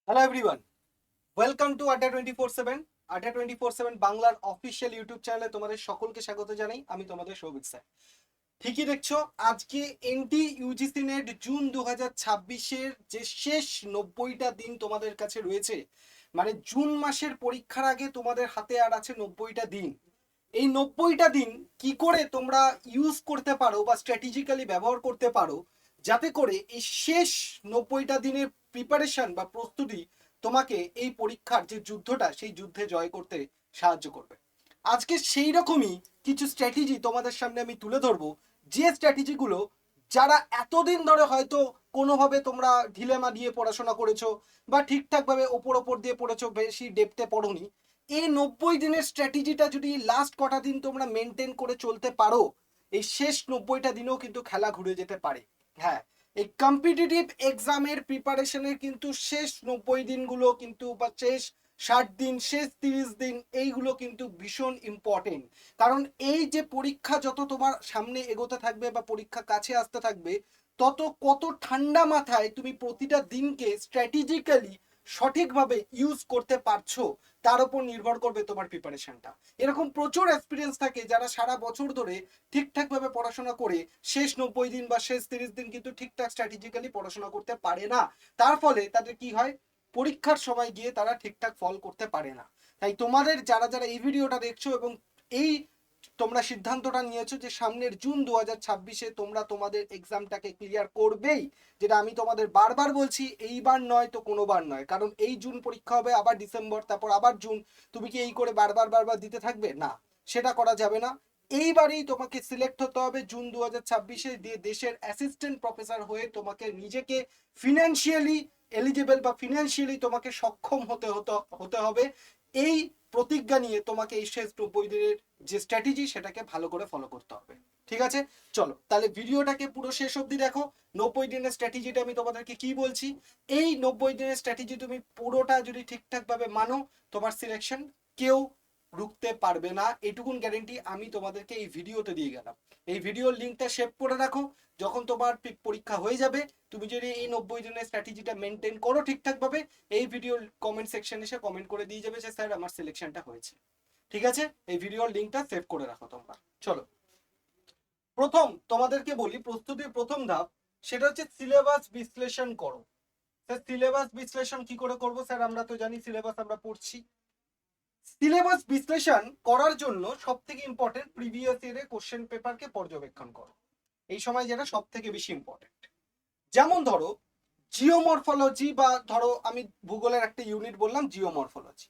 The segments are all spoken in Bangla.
হ্যালো এভরিওয়ান, ওয়েলকাম টু আড্ডা 24/7। আড্ডা 24/7 বাংলার অফিসিয়াল ইউটিউব চ্যানেলে তোমাদের সকলকে স্বাগত জানাই। আমি তোমাদের সৌভিক স্যার। ঠিকই দেখছো, আজকে এনটি ইউজিসি নেট জুন 2026-এর যে শেষ 90টা দিন তোমাদের কাছে রয়েছে, মানে জুন মাসের পরীক্ষার আগে তোমাদের হাতে আর আছে 90টা দিন। এই 90টা দিন কি করে তোমরা ইউজ করতে পারো বা স্ট্র্যাটেজিক্যালি ব্যবহার করতে পারো, যাতে করে এই শেষ 90টা দিনের প্রিপারেশন বা প্রস্তুতি তোমাকে এই পরীক্ষার যে যুদ্ধটা সেই যুদ্ধে জয় করতে সাহায্য করবে। আজকে সেই রকমই কিছু স্ট্র্যাটেজি তোমাদের সামনে আমি তুলে ধরবো, যে স্ট্র্যাটেজিগুলো যারা এতদিন ধরে হয়তো কোনোভাবে তোমরা ঢিলেমা দিয়ে পড়াশোনা করেছো বা ঠিকঠাকভাবে ওপর ওপর দিয়ে পড়েছো, বেশি ডেপথে পড়োনি, এই 90 দিনের স্ট্র্যাটেজিটা যদি লাস্ট কটা দিন তোমরা মেনটেন করে চলতে পারো, এই শেষ 90টা দিনেও কিন্তু খেলা ঘুরে যেতে পারে। হ্যাঁ, এই কম্পিটিটিভ এক্সামের প্রিপারেশনের কিন্তু শেষ 90 দিনগুলো কিন্তু বা শেষ 60 দিন, শেষ 30 দিন, এইগুলো কিন্তু ভীষণ ইম্পর্টেন্ট। কারণ এই যে পরীক্ষা যত তোমার সামনে এগোতে থাকবে বা পরীক্ষা কাছে আসতে থাকবে, তত কত ঠান্ডা মাথায় তুমি প্রতিটা দিনকে স্ট্র্যাটেজিক্যালি সঠিকভাবে ইউজ করতে পারছো, তার উপর নির্ভর করবে তোমার প্রিপারেশনটা। এরকম প্রচুর এক্সপিরিয়েন্স থাকে যারা সারা বছর ধরে ঠিকঠাকভাবে পড়াশোনা করে শেষ 90 দিন বা শেষ 30 দিন কিন্তু ঠিকঠাক স্ট্র্যাটেজিক্যালি পড়াশোনা করতে পারে না। তার ফলে তাদের কি হয়, পরীক্ষার সময় গিয়ে তারা ঠিকঠাক ফল করতে পারে না। তাই তোমাদের যারা যারা এই ভিডিওটা দেখছো এবং এই তোমরা সিদ্ধান্তটা নিয়েছো যে সামনের জুন 2026-এ তোমরা তোমাদের এক্সামটাকে ক্লিয়ার করবেই, যেটা আমি তোমাদের বারবার বলছি, এইবার নয় তো কোনোবার নয়। কারণ এই জুন পরীক্ষা হবে, আবার ডিসেম্বর, তারপর আবার জুন। তুমি কি এই করে বারবার বারবার দিতে থাকবে? না, সেটা করা যাবে না। এইবারই তোমাকে সিলেক্ট হতে হবে জুন 2026-এ দিয়ে দেশের অ্যাসিস্ট্যান্ট প্রফেসর হয়ে তোমাকে নিজেকে ফিনান্সিয়ালি এলিজিবল বা ফিনান্সিয়ালি তোমাকে সক্ষম হতে হতে হতে হবে। এই প্রতিজ্ঞা নিয়ে তোমাকে এই শেষ 90 দিনের যে স্ট্র্যাটেজি সেটাকে ভালো করে ফলো করতে হবে। ঠিক আছে, চলো তাহলে ভিডিওটাকে পুরো শেষ অবধি দেখো। 90 দিনের স্ট্র্যাটেজিটা আমি তোমাদেরকে কি বলছি, এই 90 দিনের স্ট্র্যাটেজি তুমি পুরোটা যদি ঠিকঠাকভাবে মানো, তোমার সিলেকশন কেউ রুখতে পারবে না, এটুকুন গ্যারেন্টি আমি তোমাদেরকে এই ভিডিওতে দিয়ে গেলাম। এই ভিডিওর লিঙ্কটা সেভ করে রাখো। যখন তোমার পরীক্ষা হয়ে যাবে, তুমি যদি এই 90 দিনের স্ট্র্যাটেজিটা মেনটেন করো ঠিকঠাকভাবে, এই ভিডিওর কমেন্ট সেকশনে এসে কমেন্ট করে দিয়ে যাবে যে স্যার আমার সিলেকশনটা হয়েছে। ঠিক আছে, এই ভিডিওর লিঙ্কটা সেভ করে রাখো তোমরা। চলো, প্রথম তোমাদেরকে বলি প্রস্তুতির প্রথম ধাপ, সেটা হচ্ছে সিলেবাস বিশ্লেষণ করো। স্যার সিলেবাস বিশ্লেষণ কি করে করবো? স্যার আমরা তো জানি সিলেবাস আমরা পড়ছি। সিলেবাস বিশ্লেষণ করার জন্য সব থেকে ইম্পর্টেন্ট প্রিভিয়াস ইয়ারের কোশ্চেন পেপারকে পর্যবেক্ষণ করো। এই সময় যেটা সব থেকে বেশি ইম্পর্টেন্ট। যেমন ধরো জিওমরফোলজি, বা ধরো আমি ভূগোলের একটা ইউনিট বললাম জিওমরফোলজি,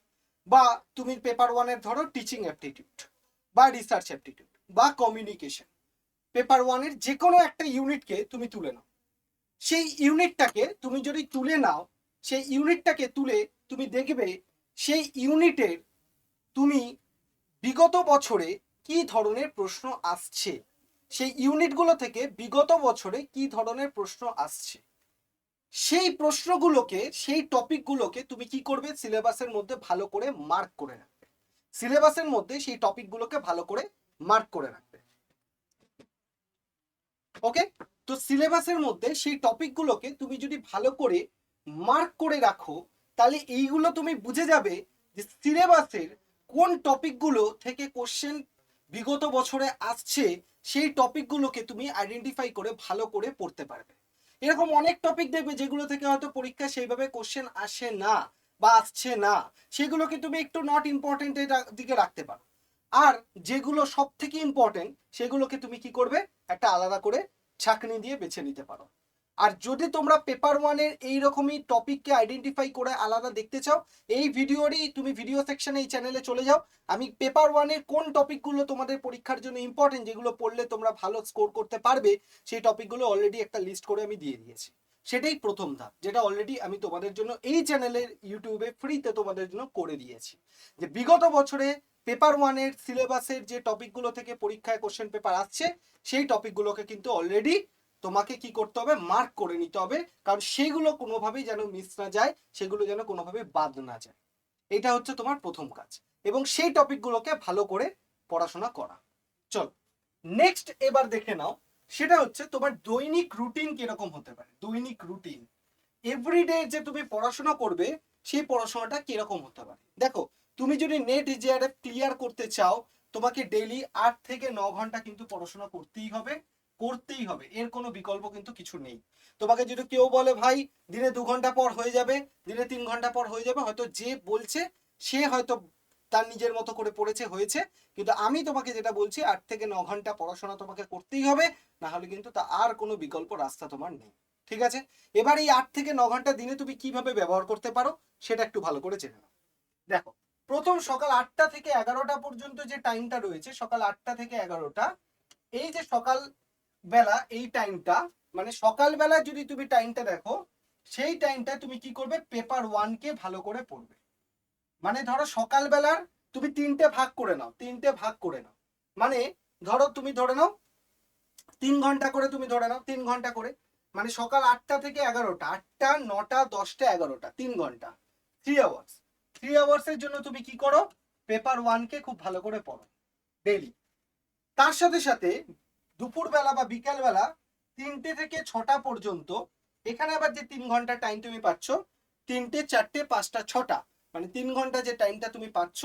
বা তুমি পেপার ওয়ানের ধরো টিচিং অ্যাপটিটিউড বা রিসার্চ অ্যাপটিটিউড বা কমিউনিকেশন। পেপার ওয়ানের যে কোনো একটা ইউনিটকে তুমি তুলে নাও। সেই ইউনিটটাকে তুমি যদি তুলে নাও, সেই ইউনিটটাকে তুলে তুমি দেখবে সেই ইউনিটের তুমি বিগত বছরে কি ধরনের প্রশ্ন আসছে, সেই ইউনিটগুলো থেকে বিগত বছরে কি ধরনের প্রশ্ন আসছে, সেই প্রশ্নগুলোকে, সেই টপিকগুলোকে তুমি কি করবে, সিলেবাসের মধ্যে ভালো করে মার্ক করে রাখবে। সিলেবাসের মধ্যে সেই টপিকগুলোকে ভালো করে মার্ক করে রাখবে। ওকে, তো সিলেবাসের মধ্যে সেই টপিকগুলোকে তুমি যদি ভালো করে মার্ক করে রাখো, তাহলে এইগুলো তুমি বুঝে যাবে যে সিলেবাসের কোন টপিকগুলো থেকে কোশ্চেন বিগত বছরে আসছে, সেই টপিকগুলোকে তুমি আইডেন্টিফাই করে ভালো করে পড়তে পারবে। এরকম অনেক টপিক দেখবে যেগুলো থেকে হয়তো পরীক্ষা সেইভাবে কোশ্চেন আসে না বা আসছে না, সেগুলোকে তুমি একটু নট ইম্পর্টেন্টের দিকে রাখতে পারো। আর যেগুলো সব থেকে ইম্পর্টেন্ট সেগুলোকে তুমি কি করবে, একটা আলাদা করে ছাঁকনি দিয়ে বেছে নিতে পারো। আর যদি তোমরা পেপার ওয়ানের এইরকমই টপিককে আইডেন্টিফাই করে আলাদা দেখতে চাও, এই ভিডিওরই তুমি ভিডিও সেকশনে এই চ্যানেলে চলে যাও। আমি পেপার ওয়ানের কোন টপিকগুলো তোমাদের পরীক্ষার জন্য ইম্পর্টেন্ট, যেগুলো পড়লে তোমরা ভালো স্কোর করতে পারবে, সেই টপিকগুলো অলরেডি একটা লিস্ট করে আমি দিয়ে দিয়েছি। সেটাই প্রথম ধাপ, যেটা অলরেডি আমি তোমাদের জন্য এই চ্যানেলের ইউটিউবে ফ্রিতে তোমাদের জন্য করে দিয়েছি। যে বিগত বছরে পেপার ওয়ানের সিলেবাসের যে টপিকগুলো থেকে পরীক্ষায় কোশ্চেন পেপার আসছে, সেই টপিকগুলোকে কিন্তু অলরেডি তোমাকে কি করতে হবে, মার্ক করে নিতে হবে। কারণ সেগুলো কোনোভাবেই যেন মিস না যায়, সেগুলো যেন কোনোভাবে বাদ না যায়। এটা হচ্ছে তোমার প্রথম কাজ, এবং সেই টপিকগুলোকে ভালো করে পড়াশোনা করা। চলো নেক্সট এবার দেখে নাও, সেটা হচ্ছে তোমার দৈনিক রুটিন কিরকম হতে পারে। দৈনিক রুটিন, এভরিডে যে তুমি পড়াশোনা করবে সেই পড়াশোনাটা কিরকম হতে পারে। দেখো, তুমি যদি নেট জিআরএফ ক্লিয়ার করতে চাও, তোমাকে ডেইলি 8 থেকে 9 ঘন্টা কিন্তু পড়াশোনা করতেই হবে, করতেই হবে, এর কোনো বিকল্প কিন্তু কিছু নেই। তোমাকে যদি কেউ বলে ভাই দিনে 2 ঘন্টা পর হয়ে যাবে, দিনে 3 ঘন্টা পর হয়ে যাবে, হয়তো যে বলছে সে হয়তো তার নিজের মতো করে পড়েছে, হয়েছে। কিন্তু আমি তোমাকে যেটা বলছি, 8 থেকে 9 ঘন্টা পড়াশোনা তোমাকে করতেই হবে, না হলে কিন্তু তা আর কোনো বিকল্প রাস্তা তোমার নেই। ঠিক আছে, এবার এই 8 থেকে 9 ঘন্টা দিনে তুমি কিভাবে ব্যবহার করতে পারো সেটা একটু ভালো করে জেনে নাও। দেখো, প্রথম সকাল 8টা থেকে 11টা পর্যন্ত যে টাইমটা রয়েছে, সকাল 8টা থেকে 11টা, এই যে সকাল বেলা, এই টাইমটা মানে সকালবেলা যদি তুমি টাইমটা দেখো, সেই টাইমটা তুমি কি করবে, পেপার 1 কে ভালো করে পড়বে। মানে ধরো সকালবেলার তুমি 3টে ভাগ করে নাও, 3টে ভাগ করে নাও, মানে ধরো তুমি ধরে নাও 3 ঘন্টা করে, তুমি ধরে নাও 3 ঘন্টা করে, মানে সকাল 8টা থেকে 11টা, 8টা 9টা 10টা 11টা, 3 ঘন্টা, 3 আওয়ার্স। 3 আওয়ার্সের জন্য তুমি কি করো, পেপার 1 কে খুব ভালো করে পড়ো ডেইলি। তার সাথে সাথে দুপুরবেলা বা বিকালবেলা 3টে থেকে 6টা পর্যন্ত, এখানে আবার যে 3 ঘন্টা টাইম তুমি পাচ্ছ, 3টে 4টে 5টা 6টা, মানে 3 ঘন্টা যে টাইমটা তুমি পাচ্ছ,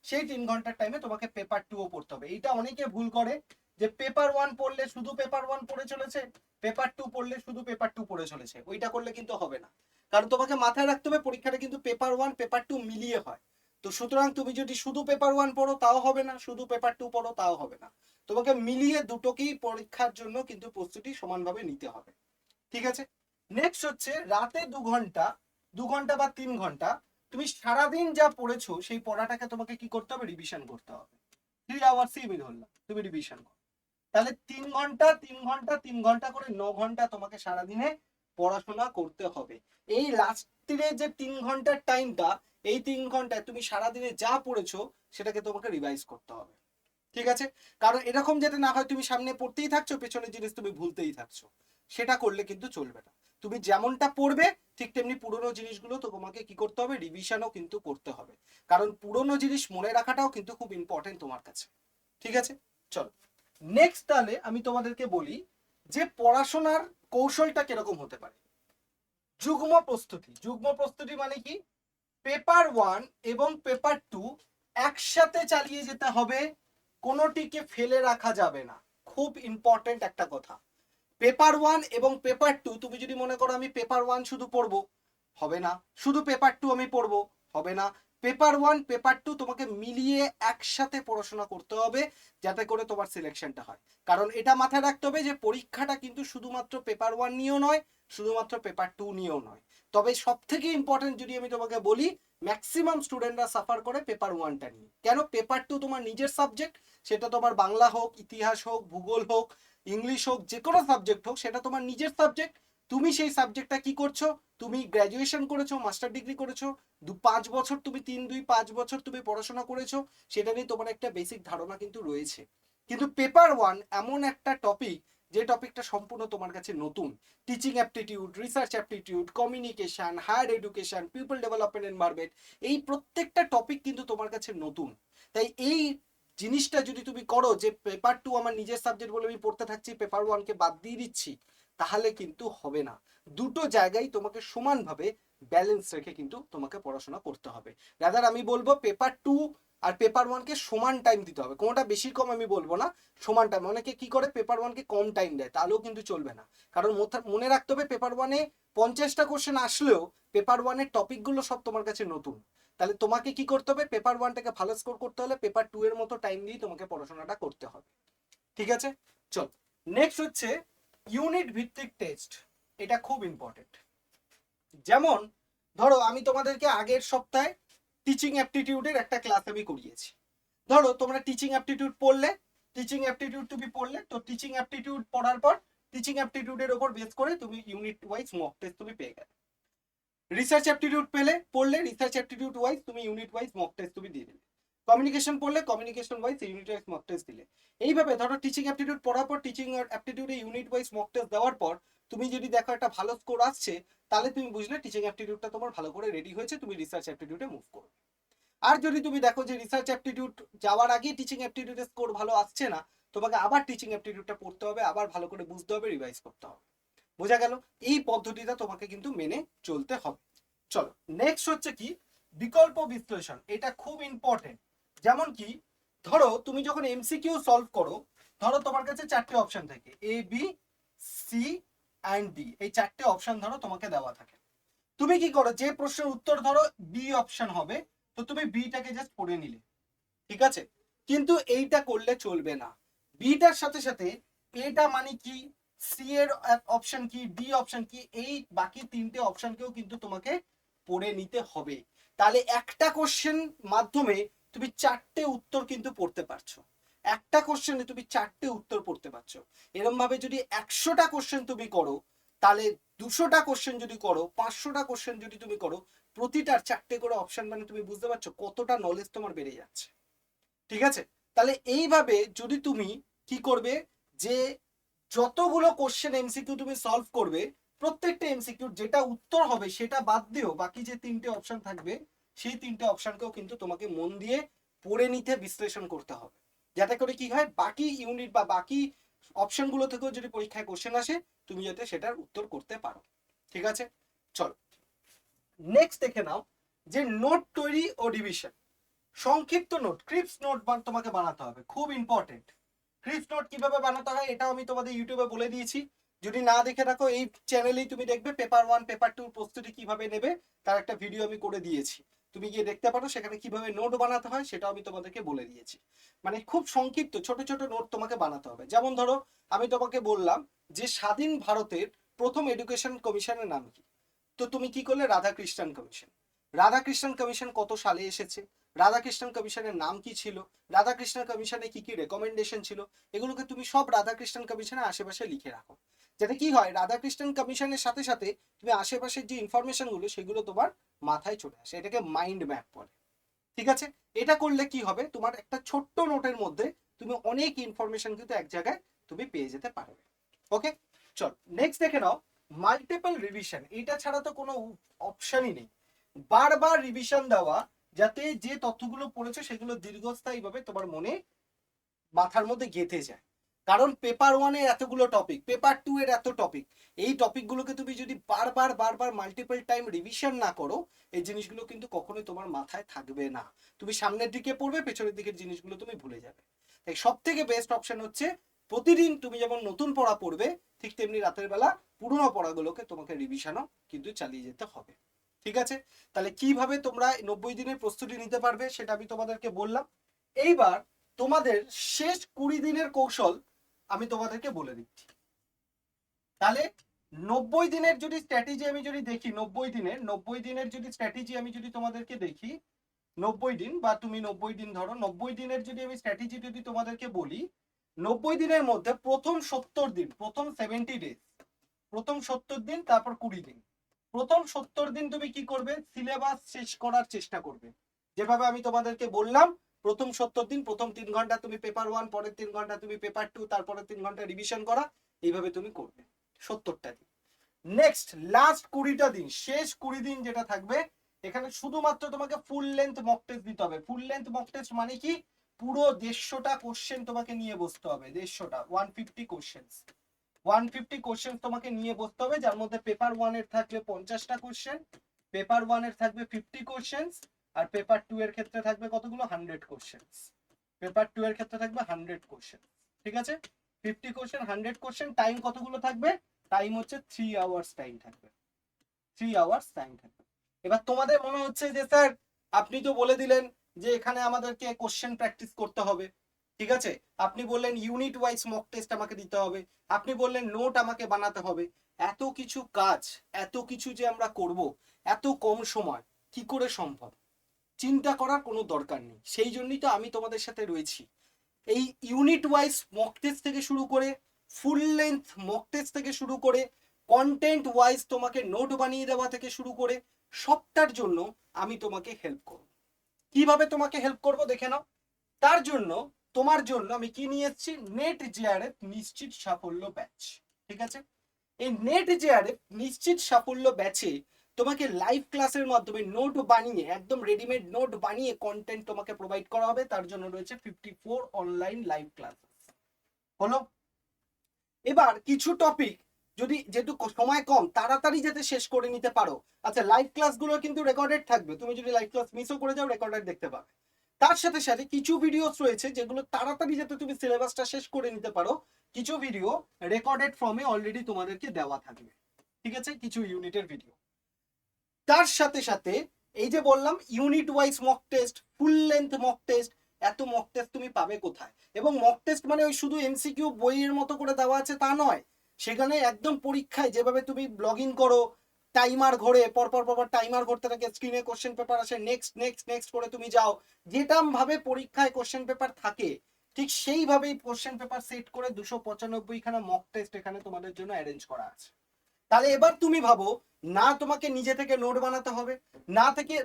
সেই 3 ঘন্টার টাইমে তোমাকে পেপার 2ও পড়তে হবে। এইটা অনেকে ভুল করে যে পেপার 1 পড়লে শুধু পেপার 1 পড়ে চলেছে, পেপার 2 পড়লে শুধু পেপার 2 পড়ে চলেছে, ওইটা করলে কিন্তু হবে না। কারণ তোমাকে মাথায় রাখতে হবে পরীক্ষাটা কিন্তু পেপার 1 পেপার 2 মিলিয়ে হয়। তো সুতরাং তুমি যদি শুধু পেপার 1 পড়ো তাও হবে না, শুধু পেপার 2 পড়ো তাও হবে না, তোমাকে মিলিয়ে দুটোকেই পরীক্ষার জন্য কিন্তু প্রস্তুতি সমানভাবে নিতে হবে। ঠিক আছে, নেক্সট হচ্ছে রাতে 2 ঘন্টা, 2 ঘন্টা বা 3 ঘন্টা, তুমি সারাদিন যা পড়েছো সেই পড়াটাকে তোমাকে কি করতে হবে, রিভিশন করতে হবে। 3 আওয়ার্সই আমি ধরলাম, তুমি রিভিশন করো, তাহলে 3 ঘন্টা 3 ঘন্টা 3 ঘন্টা করে 9 ঘন্টা তোমাকে সারাদিনে পড়াশোনা করতে হবে। এই লাস্টের যে 3 ঘন্টার টাইমটা, এই 3 ঘন্টায় তুমি সারাদিনে যা পড়েছো সেটাকে তোমাকে রিভাইজ করতে হবে। ঠিক আছে, কারণ এরকম যাতে না হয় তুমি সামনে পড়তেই থাকছো, পেছনের জিনিস তুমি ভুলতেই থাকছো, সেটা করলে কিন্তু চলবে না। তুমি যেমনটা পড়বে ঠিক তেমনি পুরোনো জিনিসগুলো তো তোমাকে কি করতে হবে, রিভিশনও কিন্তু করতে হবে, কারণ পুরোনো জিনিস মনে রাখাটাও কিন্তু খুব ইম্পর্টেন্ট তোমার কাছে। ঠিক আছে, চলো নেক্সট তাহলে আমি তোমাদেরকে বলি যে পড়াশোনার কৌশলটা কিরকম হতে পারে। যুগ্ম প্রস্তুতি, যুগ্ম প্রস্তুতি মানে কি, পেপার 1 এবং পেপার 2 একসাথে চালিয়ে যেতে হবে, কোনোটিকে ফেলে রাখা যাবে না। খুব ইম্পর্টেন্ট একটা কথা, পেপার 1 এবং পেপার 2 তুমি যদি মনে করো আমি পেপার 1 শুধু পড়বো, হবে না, শুধু পেপার 2 আমি পড়বো, হবে না, পেপার 1 পেপার 2 তোমাকে মিলিয়ে একসাথে পড়াশোনা করতে হবে, যাতে করে তোমার সিলেকশনটা হয়। কারণ এটা মাথায় রাখতে হবে যে পরীক্ষাটা কিন্তু শুধুমাত্র পেপার 1 নিয়েও নয়, শুধুমাত্র পেপার 2 নিয়েও নয়। তবে সব থেকে ইম্পর্টেন্ট যদি আমি তোমাকে বলি, ম্যাক্সিমাম স্টুডেন্টরা সাফার করে পেপার 1টা নিয়ে। কেন, পেপার 2 তোমার নিজের সাবজেক্ট, সেটা তোমার বাংলা হোক, ইতিহাস হোক, ভূগোল হোক, ইংলিশ হোক, যে কোনো সাবজেক্ট হোক, সেটা তোমার নিজের সাবজেক্ট। তুমি সেই সাবজেক্টটা কি করছো, তুমি গ্র্যাজুয়েশন করেছো, মাস্টার ডিগ্রি করেছো, 5 বছর তুমি 3-2-5 বছর তুমি পড়াশোনা করেছো, সেটা নিয়ে তোমার একটা বেসিক ধারণা কিন্তু রয়েছে। কিন্তু পেপার 1 এমন একটা টপিক, যে টপিকটা সম্পূর্ণ তোমার কাছে নতুন। Teaching aptitude, research aptitude, communication, higher education, people development environment, এই প্রত্যেকটা টপিক কিন্তু তোমার কাছে নতুন। তাই এই জিনিসটা যদি তুমি করো যে পেপার 2 আমার নিজের সাবজেক্ট বলে আমি পড়তে থাকছি, পেপার 1কে বাদ দিয়ে দিচ্ছি, তাহলে কিন্তু হবে না। দুটো জায়গায় তোমাকে সমানভাবে ব্যালেন্স রেখে কিন্তু তোমাকে পড়াশোনা করতে হবে। রাদার আমি বলবো পেপার 2 আর পেপার 1কে সমান টাইম দিতে হবে, কোনোটা বেশি কম আমি বলবো না, সমান টাইম। অনেকে কি করে পেপার 1কে কম টাইম দেয়, তাহলেও কিন্তু চলবে না। কারণ মনে রাখতে হবে পেপার 1-এ 50টা কোশ্চেন আসলেও পেপার 1-এর টপিকগুলো সব তোমার কাছে নতুন। তাহলে তোমাকে কি করতে হবে, পেপার 1টাকে ভালো স্কোর করতে হলে পেপার 2 এর মতো টাইম দিয়ে তোমাকে পড়াশোনাটা করতে হবে। ঠিক আছে, চল নেক্সট হচ্ছে ইউনিট ভিত্তিক টেস্ট। এটা খুব ইম্পর্টেন্ট। যেমন ধরো আমি তোমাদেরকে আগের সপ্তাহে টিচিং অ্যাপটিটিউডের একটা ক্লাস আমি করিয়েছি। ধরো তোমরা টিচিং অ্যাপটিটিউড পড়লে, টিচিং অ্যাপটিটিউড তুমি পড়লে, তো টিচিং অ্যাপটিটিউড পড়ার পর টিচিং অ্যাপটিটিউডের উপর বেস করে তুমি ইউনিট ওয়াইজ মক টেস্ট তুমি পেয়ে গেলে। রিসার্চ অ্যাপটিটিউড পড়লে রিসার্চ অ্যাপটিটিউড ওয়াইজ তুমি ইউনিট ওয়াইজ মক টেস্ট তুমি দিয়ে দিলে। কমিউনিকেশন পড়লে communication wise unit wise mock test দিলে। এইভাবে ধরো টিচিং অ্যাপটিটিউড পড়ার পর টিচিং অ্যাপটিটিউডে ইউনিট ওয়াইজ মক টেস্ট দেওয়ার পর তুমি যদি দেখো একটা ভালো স্কোর আসছে, তাহলে তুমি বুঝলে টিচিং অ্যাপটিটিউডটা তোমার ভালো করে রেডি হয়েছে, তুমি রিসার্চ অ্যাপটিটিউডে মুভ করো। আর যদি তুমি দেখো যে রিসার্চ অ্যাপটিটিউড যাওয়ার আগেই টিচিং অ্যাপটিটিউডের স্কোর ভালো আসছে না, তোমাকে আবার টিচিং অ্যাপটিটিউডটা পড়তে হবে, আবার ভালো করে বুঝতে হবে, রিভাইজ করতে হবে। বোঝা গেল? এই পদ্ধতিটা তোমাকে কিন্তু মেনে চলতে হবে। চলো নেক্সট হচ্ছে কি বিকল্প বিশ্লেষণ। এটা খুব ইম্পর্টেন্ট। যেমন কি ধরো তুমি যখন এমসিকিউ সলভ করো, ধরো তোমার কাছে চারটে অপশন থাকে, A B C and D, এই চারটে অপশন ধরো তোমাকে দেওয়া থাকে। তুমি কি করো, যে প্রশ্নের উত্তর ধরো বি অপশন হবে, তো তুমি বিটাকে জাস্ট পড়ে নিলে, ঠিক আছে? কিন্তু এইটা করলে চলবে না। বিটার সাথে সাথে এটা মানে কি, সি এর অপশন কি, ডি অপশন কি, এই বাকি তিনটে অপশনকেও কিন্তু তোমাকে পড়ে নিতে হবে। তাহলে একটা কোশ্চেন মাধ্যমে তুমি চারটে উত্তর কিন্তু পড়তে পারছো। একটা কোশ্চেনে তুমি চারটে উত্তর পড়তে পারছো। এরকম ভাবে যদি 100টা কোশ্চেন তুমি করো, তাহলে 200টা কোশ্চেন যদি করো, 500টা কোশ্চেন যদি তুমি করো, প্রতিটার চারটে করে অপশন, মানে তুমি বুঝতে পারছো কতটা নলেজ তোমার বেড়ে যাচ্ছে। ঠিক আছে? তাহলে এইভাবে যদি তুমি কি করবে, যে যতগুলো কোশ্চেন এমসিকিউ তুমি সলভ করবে, প্রত্যেকটা এমসিকিউ যেটা উত্তর হবে সেটা বাদ দিও, বাকি যে তিনটে অপশন থাকবে সেই তিনটে অপশনকেও কিন্তু তোমাকে মন দিয়ে পড়ে নিতে, বিশ্লেষণ করতে হবে, যাতে করে কি হয় বাকি ইউনিট বা বাকি অপশনগুলো থেকেও যদি পরীক্ষায় কোশ্চেন আসে তুমি যাতে সেটার উত্তর করতে পারো। ঠিক আছে? চলো নেক্সট দেখে নাও যে নোট তৈরি ও ডিভিশন। সংক্ষিপ্ত নোট, ক্রিপস নোট তোমাকে বানাতে হবে, খুব ইম্পর্টেন্ট। ক্রিপস নোট কিভাবে বানাতে হয় এটাও আমি তোমাদের ইউটিউবে বলে দিয়েছি, যদি না দেখে রাখো এই চ্যানেলেই তুমি দেখবে পেপার 1 পেপার 2 প্রস্তুতি কিভাবে নেবে তার একটা ভিডিও আমি করে দিয়েছি, তুমি গিয়ে দেখতে পারো, সেখানে কিভাবে নোট বানাতে হয় সেটাও আমি তোমাদেরকে বলে দিয়েছি। মানে খুব সংক্ষিপ্ত ছোট ছোট নোট তোমাকে বানাতে হবে। যেমন ধরো আমি তোমাকে বললাম যে স্বাধীন ভারতের প্রথম এডুকেশন কমিশনের নাম কি, তো তুমি কি করলে রাধাকৃষ্ণন কমিশন। রাধাকৃষ্ণন কমিশন কত সালে এসেছে, রাধাকৃষ্ণন কমিশনের নাম কি ছিল, রাধাকৃষ্ণন কমিশনে কি কি রেকমেন্ডেশন ছিল, এগুলোকে তুমি সব রাধাকৃষ্ণন কমিশনের আশেপাশে লিখে রাখো, যাতে কি হয় রাধাকৃষ্ণন কমিশনের সাথে সাথে তুমি আশেপাশের যে ইনফরমেশন গুলো সেগুলো তোমার মাথায় চলে আসে, এটাকে মাইন্ড ম্যাপ বলে। ঠিক আছে? এটা করলে কি হবে, তোমার একটা ছোট্ট নোটের মধ্যে তুমি অনেক ইনফরমেশন কিন্তু এক জায়গায় তুমি পেয়ে যেতে পারবে। ওকে, চল নেক্সট দেখে নাও মাল্টিপল রিভিশন। এটা ছাড়া তো কোনো অপশনই নেই, বারবার রিভিশন দেওয়া, যাতে যে তথ্যগুলো পড়েছো সেগুলো দীর্ঘস্থায়ী ভাবে তোমার মনে মাথার মধ্যে গেঁথে যায়। কারণ পেপার 1 এর এতগুলো টপিক, পেপার 2 এর এত টপিক, এই টপিকগুলোকে তুমি যদি বারবার বারবার মাল্টিপল টাইম রিভিশন না করো, এই জিনিসগুলো কিন্তু কখনোই তোমার মাথায় থাকবে না। তুমি সামনের দিকে পড়বে, পেছনের দিকের জিনিসগুলো তুমি ভুলে যাবে। তাই সব থেকে বেস্ট অপশন হচ্ছে প্রতিদিন তুমি যেমন নতুন পড়া পড়বে, ঠিক তেমনি রাতের বেলা পুরোনো পড়াগুলোকে তোমাকে রিভিশনও কিন্তু চালিয়ে যেতে হবে। ঠিক আছে? তাহলে কিভাবে তোমরা 90 দিনের প্রস্তুতি নিতে পারবে সেটা আমি তোমাদেরকে বললাম। এইবার তোমাদের শেষ 20 দিনের কৌশল আমি তোমাদেরকে বলে দিচ্ছি। তাহলে 90 দিনের যদি স্ট্র্যাটেজি আমি যদি দেখি, 90 দিনের যদি স্ট্র্যাটেজি আমি যদি তোমাদেরকে দেখি, 90 দিন বা তুমি 90 দিন ধরো, 90 দিনের যদি আমি স্ট্র্যাটেজি যদি তোমাদেরকে বলি, 90 দিনের মধ্যে প্রথম 70 দিন, প্রথম 70 ডেজ, প্রথম 70 দিন, তারপর 20 দিন। প্রথম 70 দিন তুমি কি করবে, সিলেবাস শেষ করার চেষ্টা করবে। যেভাবে আমি তোমাদেরকে বললাম, প্রথম 70 দিন প্রথম 3 ঘন্টা তুমি পেপার 1, পরের 3 ঘন্টা তুমি পেপার 2, তারপরে 3 ঘন্টা রিভিশন করা, এইভাবে তুমি করবে 70টা দিন। নেক্সট লাস্ট 20টা দিন, শেষ 20 দিন যেটা থাকবে, এখানে শুধুমাত্র তোমাকে ফুল লেন্থ মক টেস্ট দিতে হবে। ফুল লেন্থ মক টেস্ট মানে কি, পুরো 150টা কোশ্চেন তোমাকে নিয়ে বসতে হবে, 150টা, 150 কোশ্চেন, 150 কোশ্চেন তোমাকে নিয়ে বসতে হবে, যার মধ্যে পেপার 1 এর থাকবে 50টা কোশ্চেন, পেপার 1 এর থাকবে 50 কোশ্চেন, আর পেপার 2 এর ক্ষেত্রে থাকবে কতগুলো, 100 কোশ্চেন। পেপার 2 এর ক্ষেত্রে থাকবে 100 কোশ্চেন। ঠিক আছে? 50 কোশ্চেন, 100 কোশ্চেন, টাইম কতগুলো থাকবে, টাইম হচ্ছে 3 আওয়ার্স টাইম থাকবে, 3 আওয়ার্স টাইম থাকবে। এবার তোমাদের মনে হচ্ছে যে স্যার আপনি তো বলে দিলেন যে এখানে আমাদেরকে কোশ্চেন প্র্যাকটিস করতে হবে, ঠিক আছে, আপনি বললেন ইউনিট ওয়াইজ মক টেস্ট আমাকে দিতে হবে, আপনি বললেন নোট আমাকে বানাতে হবে, এত কিছু কাজ, এত কিছু যে আমরা করব এত কম সময়, কি করে সম্ভব? চিন্তা করার কোনো দরকার নেই, সেই জন্যই তো আমি তোমাদের সাথে রয়েছি। এই ইউনিট ওয়াইজ মক টেস্ট থেকে শুরু করে, ফুল লেন্থ মক টেস্ট থেকে শুরু করে, কন্টেন্ট ওয়াইজ তোমাকে নোট বানিয়ে দেওয়া থেকে শুরু করে, সবটার জন্য আমি তোমাকে হেল্প করব। কিভাবে তোমাকে হেল্প করব দেখে নাও। তার জন্য তোমার জন্য আমি কি নিয়ে এসেছি, নেট জেআরএফ নিশ্চিত সাফল্য ব্যাচ। ঠিক আছে? এই নেট জেআরএফ নিশ্চিত সাফল্য ব্যাচে তোমাকে লাইভ ক্লাসের মাধ্যমে নোট বানিয়ে, একদম রেডিমেড নোট বানিয়ে কন্টেন্ট তোমাকে প্রোভাইড করা হবে। তার জন্য রয়েছে 54 অনলাইন লাইভ ক্লাস। হলো? এবার কিছু টপিক যদি যেহেতু সময় কম, তাড়াতাড়ি যাতে শেষ করে নিতে পারো। আচ্ছা, লাইভ ক্লাসগুলো কিন্তু রেকর্ডেড থাকবে, তুমি যদি লাইভ ক্লাস মিসও করে যাও রেকর্ডেড দেখতে পাবে। তার সাথে সাথে কিছু ভিডিওস রয়েছে যেগুলো তাড়াতাড়ি যাতে তুমি সিলেবাসটা শেষ করে নিতে পারো, কিছু ভিডিও রেকর্ডেড ফর্মে অলরেডি তোমাদেরকে দেওয়া থাকবে, ঠিক আছে, কিছু ইউনিটের ভিডিও। তার সাথে সাথে এই যে বললাম unit wise mock test, full length mock test, এত মক টেস্ট তুমি পাবে কোথায়? এবং মক টেস্ট মানে ওই শুধু এমসিকিউ বইয়ের মতো করে দেওয়া আছে তা নয়, সেখানে একদম পরীক্ষায় যেভাবে তুমি লগ ইন করো, টাইমার ঘোরে, পরপর পরপর টাইমার ঘুরতে থাকে, স্ক্রিনে কোশ্চেন পেপার আসে, নেক্সট নেক্সট নেক্সট করে তুমি যাও, যেটা ভাবে পরীক্ষায় কোশ্চেন পেপার থাকে ঠিক সেইভাবেই কোশ্চেন পেপার সেট করে 295 খানা মক টেস্ট এখানে তোমাদের জন্য অ্যারেঞ্জ করা আছে। তাহলে এবার তুমি ভাবো, না তোমাকে নিজে থেকে নোট বানাতে হবে,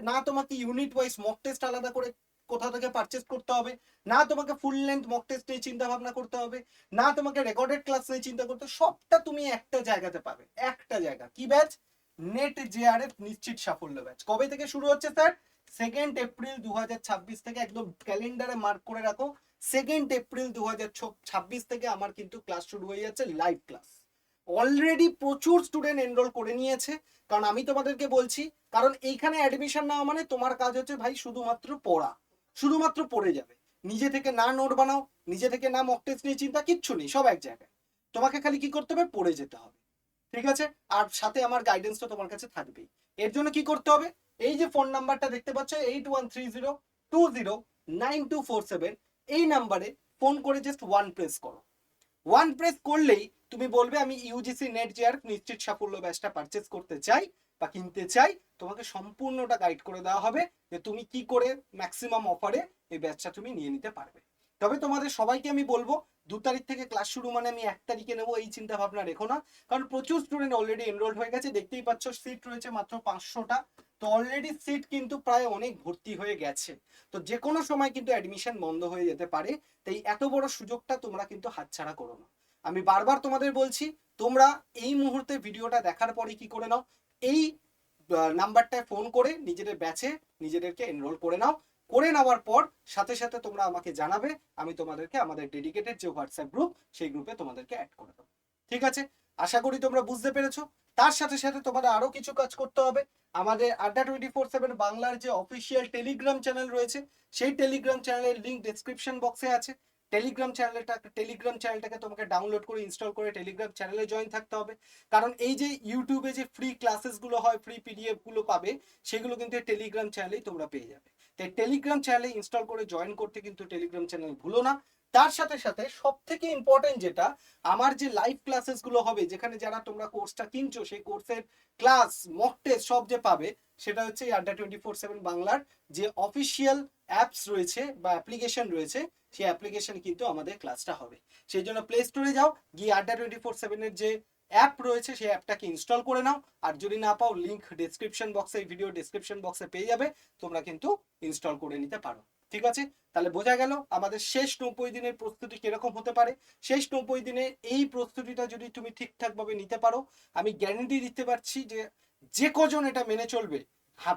না তোমাকে ইউনিট ওয়াইজ মক টেস্ট আলাদা করে কোথা থেকে পারচেজ করতে হবে, না তোমাকে ফুল লেন্থ মক টেস্ট নিয়ে চিন্তা ভাবনা করতে হবে, না তোমাকে রেকর্ডেড ক্লাস নিয়ে চিন্তা করতে, সবটা তুমি একটা জায়গাতে পাবে, একটা জায়গা। কি ব্যাচ? নেট জেআরএফ নিশ্চিত সাফল্য ব্যাচ। কবে থেকে শুরু হচ্ছে স্যার? 2 এপ্রিল 2026 থেকে, একদম ক্যালেন্ডারে মার্ক করে রাখো, 2 এপ্রিল 2026 থেকে আমার কিন্তু ক্লাস শুরু হয়ে যাচ্ছে, লাইভ ক্লাস। অলরেডি প্রচুর স্টুডেন্ট এনরোল করে নিয়েছে, কারণ আমি তোমাদেরকে বলছি, কারণ এইখানে অ্যাডমিশন নেওয়া মানে তোমার কাজ হচ্ছে ভাই শুধুমাত্র পড়া, শুধুমাত্র পড়ে যাবে, নিজে থেকে না নোট বানাও, নিজে থেকে না মক টেস্ট নিয়ে চিন্তা, কিচ্ছু নেই, সব এক জায়গায়। তোমাকে খালি কি করতে হবে? পড়ে যেতে হবে, ঠিক আছে? আর সাথে আমার গাইডেন্স তো তোমার কাছে থাকবেই। এর জন্য কি করতে হবে? এই যে ফোন নাম্বারটা দেখতে পাচ্ছ 8130209247, এই নাম্বারে ফোন করে জাস্ট ওয়ান প্রেস করো। ওয়ান প্রেস করলেই তুমি বলবে আমি ইউজিসি নেট জেআর নিশ্চিত সাফল্য ব্যাচটা পারচেজ করতে চাই বা কিনতে চাই, তোমাকে সম্পূর্ণটা গাইড করে দেওয়া হবে যে তুমি কি করে ম্যাক্সিমাম অফারে এই ব্যাচটা তুমি নিয়ে নিতে পারবে। তবে তোমাদের সবাইকে আমি বলবো, 2 তারিখ থেকে ক্লাস শুরু মানে আমি 1 তারিখে নেবো এই চিন্তা ভাবনা রেখো না, কারণ প্রচুর স্টুডেন্ট অলরেডি এনরোল্ড হয়ে গেছে, দেখতেই পাচ্ছ সিট রয়েছে মাত্র 500টা, তো অলরেডি সিট কিন্তু প্রায় অনেক ভর্তি হয়ে গেছে, তো যে কোনো সময় কিন্তু অ্যাডমিশন বন্ধ হয়ে যেতে পারে, তাই এত বড় সুযোগটা তোমরা কিন্তু হাতছাড়া করো না। আমি বারবার তোমাদের বলছি, তোমরা এই মুহূর্তে ভিডিওটা দেখার পরে কি করে নাও, এই নাম্বারটায় ফোন করে নিজেদের ব্যাচে নিজেদেরকে এনরোল করে নাও, করে নেওয়ার পর সাথে সাথে তোমরা আমাকে জানাবে, আমি তোমাদেরকে আমাদের ডেডিকেটেড যে হোয়াটসঅ্যাপ গ্রুপ, সেই গ্রুপে তোমাদেরকে অ্যাড করে দেবো, ঠিক আছে? আশা করি তোমরা বুঝতে পেরেছো। তার সাথে সাথে তোমাদের আরো কিছু কাজ করতে হবে। আমাদের আড্ডা 24/7 বাংলার যে অফিসিয়াল টেলিগ্রাম চ্যানেল রয়েছে, সেই টেলিগ্রাম চ্যানেলের লিঙ্ক ডেসক্রিপশন বক্সে আছে। টেলিগ্রাম চ্যানেলটাকে তোমাকে ডাউনলোড করে ইনস্টল করে টেলিগ্রাম চ্যানেলে জয়েন থাকতে হবে, কারণ এই যে ইউটিউবে যে ফ্রি ক্লাসেসগুলো হয়, ফ্রি পিডিএফ গুলো পাবে, সেগুলো কিন্তু টেলিগ্রাম চ্যানেলেই তোমরা পেয়ে যাবে। তাই টেলিগ্রাম চ্যানেলে ইনস্টল করে জয়েন করতে কিন্তু টেলিগ্রাম চ্যানেল ভুলো না। তার সাথে সাথে সব থেকে ইম্পর্টেন্ট যেটা, আমার যে লাইভ ক্লাসেস গুলো হবে, যেখানে যারা তোমরা কোর্সটা কিনছো সেই কোর্সের ক্লাস মক টেস্ট সব যে পাবে, সেটা হচ্ছে এই আড্ডা 24/7 বাংলার যে অফিসিয়াল অ্যাপস রয়েছে বা অ্যাপ্লিকেশন রয়েছে, সেই অ্যাপ্লিকেশন কিন্তু আমাদের ক্লাসটা হবে। সেই জন্য প্লে স্টোরে যাও, গিয়ে আড্ডা 24/7 যে অ্যাপ রয়েছে সেই অ্যাপটাকে ইনস্টল করে নাও, আর যদি না পাও লিঙ্ক ডেসক্রিপশন বক্সে, এই ভিডিও ডেসক্রিপশন বক্সে পেয়ে যাবে, তোমরা কিন্তু ইনস্টল করে নিতে পারো, ঠিক আছে? তাহলে বোঝা গেল আমাদের শেষ 90 দিনের প্রস্তুতি কিরকম হতে পারে। শেষ 90 দিনে এই প্রস্তুতিটা যদি তুমি ঠিকঠাক ভাবে নিতে পারো, আমি গ্যারান্টি দিতে পারছি যে যে কজন এটা মেনে চলবে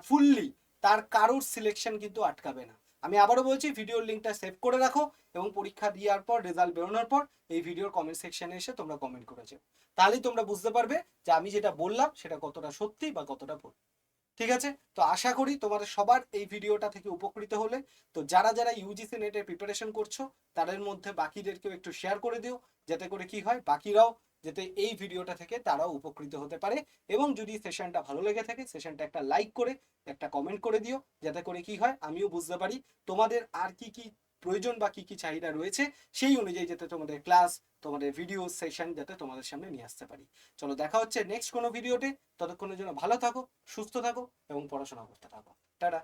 ফুললি, তার কারোর সিলেকশন কিন্তু আটকাবে না। আমি আবারও বলছি, ভিডিওর লিঙ্কটা সেভ করে রাখো, এবং পরীক্ষা দেওয়ার পর রেজাল্ট বেরোনোর পর এই ভিডিওর কমেন্ট সেকশনে এসে তোমরা কমেন্ট করেছো, তাহলেই তোমরা বুঝতে পারবে যে আমি যেটা বললাম সেটা কতটা সত্যি বা কতটা ভুল, ঠিক আছে? তো আশা করি তোমাদের সবার এই ভিডিওটা থেকে উপকৃত হলে, তো যারা যারা ইউজিসি নেটের প্রিপারেশন করছো তাদের মধ্যে বাকিদেরকেও একটু শেয়ার করে দিও, যাতে করে কি হয় বাকিরাও যাতে এই ভিডিওটা থেকে তারাও উপকৃত হতে পারে। এবং যদি সেশনটা ভালো লেগে থাকে, সেশনটা একটা লাইক করে একটা কমেন্ট করে দিও, যাতে করে কি হয় আমিও বুঝতে পারি তোমাদের আর কি কি প্রয়োজন বা কি কি চাহিদা রয়েছে, সেই অনুযায়ী যাতে তোমাদের ক্লাস, তোমাদের ভিডিও সেশন যাতে তোমাদের সামনে নিয়ে আসতে পারি। চলো দেখা হচ্ছে নেক্সট কোনো ভিডিওতে, ততক্ষণের জন্য ভালো থাকো, সুস্থ থাকো এবং পড়াশোনা করতে থাকো। টাটা।